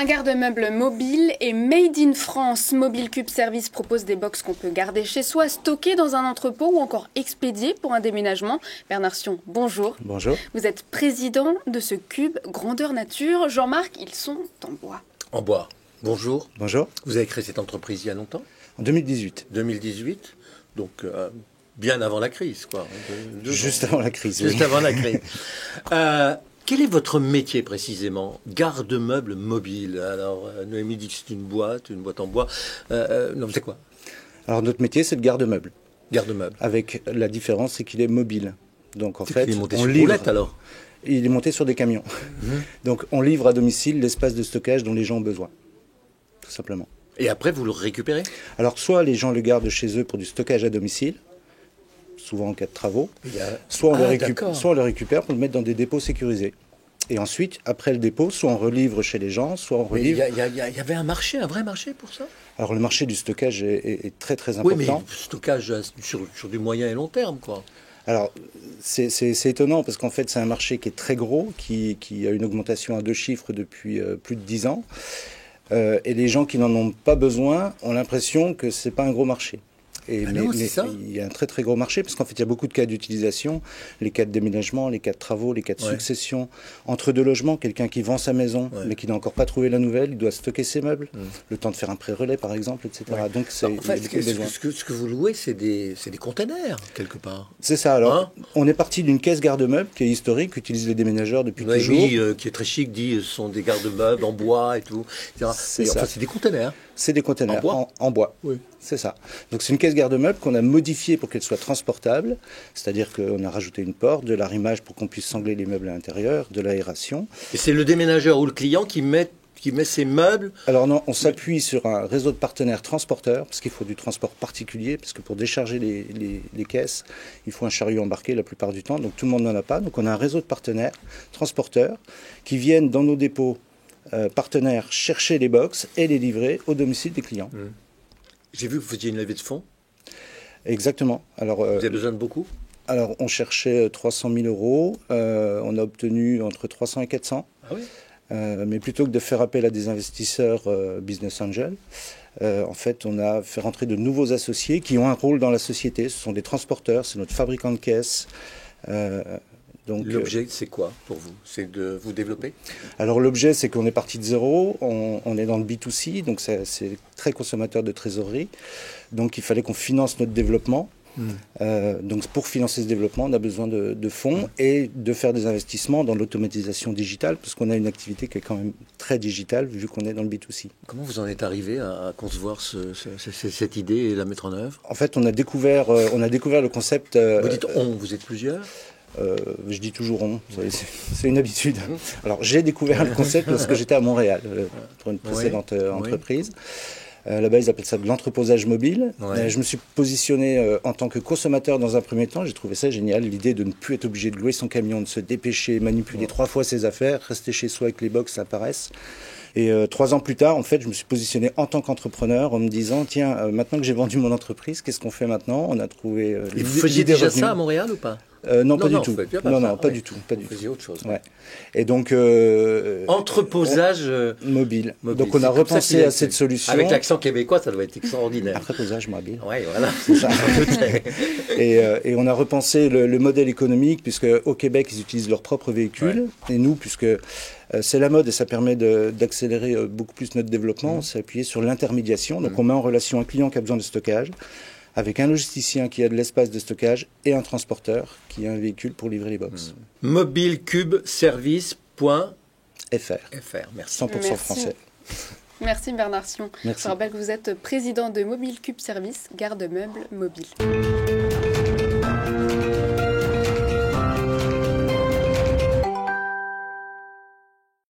Un garde-meuble mobile et made in France. Mobile Cube Service propose des box qu'on peut garder chez soi, stocker dans un entrepôt ou encore expédier pour un déménagement. Bernard Sion, bonjour. Bonjour. Vous êtes président de ce cube grandeur nature. Jean-Marc, ils sont en bois. En bois. Bonjour. Bonjour. Vous avez créé cette entreprise il y a longtemps? En 2018. 2018, donc bien avant la crise, quoi. Juste avant la crise. Juste oui. avant la crise. Quel est votre métier précisément? Garde-meuble mobile. Alors, Noémie dit que c'est une boîte en bois. Non, c'est quoi? Alors notre métier, c'est le garde-meuble. Garde-meuble. Avec la différence, c'est qu'il est mobile. Donc en fait, Il est monté on sur livre. roulette alors? Il est monté sur des camions. Donc on livre à domicile l'espace de stockage dont les gens ont besoin. Tout simplement. Et après, vous le récupérez? Alors soit les gens le gardent chez eux pour du stockage à domicile, souvent en cas de travaux, soit on le récupère pour le mettre dans des dépôts sécurisés. Et ensuite, après le dépôt, soit on relivre chez les gens, soit on relivre. Il y avait un marché, un vrai marché pour ça? Alors le marché du stockage est très très important. Oui, mais stockage sur du moyen et long terme, quoi. Alors, c'est étonnant parce qu'en fait, c'est un marché qui est très gros, qui a une augmentation à 2 chiffres depuis plus de 10 ans. Et les gens qui n'en ont pas besoin ont l'impression que c'est pas un gros marché. Mais il y a un très très gros marché parce qu'en fait il y a beaucoup de cas d'utilisation, les cas de déménagement, les cas de travaux, les cas de succession. Entre deux logements, quelqu'un qui vend sa maison mais qui n'a encore pas trouvé la nouvelle, il doit stocker ses meubles, le temps de faire un pré-relais par exemple, etc. Donc c'est en fait, ce que vous louez, c'est des containers quelque part. C'est ça. Alors on est parti d'une caisse garde-meubles qui est historique, qu'utilisent les déménageurs depuis toujours. Qui est très chic, dit ce sont des garde-meubles en bois et tout. C'est des containers. C'est des containers en bois. Oui. C'est ça. Donc c'est une caisse garde-meubles qu'on a modifiée pour qu'elle soit transportable, c'est-à-dire qu'on a rajouté une porte, de l'arrimage pour qu'on puisse sangler les meubles à l'intérieur, de l'aération. Et c'est le déménageur ou le client qui met ses meubles? Alors non, on s'appuie sur un réseau de partenaires transporteurs, parce qu'il faut du transport particulier, parce que pour décharger les caisses, il faut un chariot embarqué la plupart du temps, donc tout le monde n'en a pas. Donc on a un réseau de partenaires transporteurs qui viennent dans nos dépôts partenaires chercher les box et les livrer au domicile des clients. J'ai vu que vous faisiez une levée de fonds. Exactement. Alors, vous avez besoin de beaucoup? Alors, on cherchait 300 000 euros. On a obtenu entre 300 et 400. Ah oui. Mais plutôt que de faire appel à des investisseurs business angels, en fait, on a fait rentrer de nouveaux associés qui ont un rôle dans la société. Ce sont des transporteurs, c'est notre fabricant de caisses. L'objet, c'est quoi pour vous? C'est de vous développer? Alors l'objet, c'est qu'on est parti de zéro, on est dans le B2C, donc c'est très consommateur de trésorerie. Donc il fallait qu'on finance notre développement. Donc pour financer ce développement, on a besoin de fonds et de faire des investissements dans l'automatisation digitale, parce qu'on a une activité qui est quand même très digitale, vu qu'on est dans le B2C. Comment vous en êtes arrivé à concevoir cette idée et la mettre en œuvre? En fait, on a découvert le concept... Vous dites on, vous êtes plusieurs? Je dis toujours on, c'est une habitude. Alors j'ai découvert le concept lorsque j'étais à Montréal pour une précédente entreprise. Là-bas ils appellent ça de l'entreposage mobile. Je me suis positionné en tant que consommateur dans un premier temps. J'ai trouvé ça génial, l'idée de ne plus être obligé de louer son camion, de se dépêcher, manipuler 3 fois ses affaires, rester chez soi avec les box apparaissent. Et 3 ans plus tard, en fait, je me suis positionné en tant qu'entrepreneur en me disant, tiens, maintenant que j'ai vendu mon entreprise, qu'est-ce qu'on fait maintenant? On a trouvé... Et vous faisiez déjà ça à Montréal ou pas? Non, pas du tout. Pas du tout. Vous faisiez autre chose. Ouais. Et donc... entreposage mobile. Donc on a repensé à cette solution. Avec l'accent québécois, ça doit être extraordinaire. Entreposage mobile. Oui, voilà. C'est ça. Et on a repensé le modèle économique, puisque au Québec, ils utilisent leurs propres véhicules. Et nous, puisque c'est la mode et ça permet d'accélérer beaucoup plus notre développement, on s'est appuyé sur l'intermédiation. Donc on met en relation un client qui a besoin de stockage, avec un logisticien qui a de l'espace de stockage et un transporteur qui a un véhicule pour livrer les box. Mobilecubeservice.fr. Merci. 100% français. Merci Bernard Sion. Merci. Je rappelle que vous êtes président de Mobile Cube Service, garde-meubles mobile.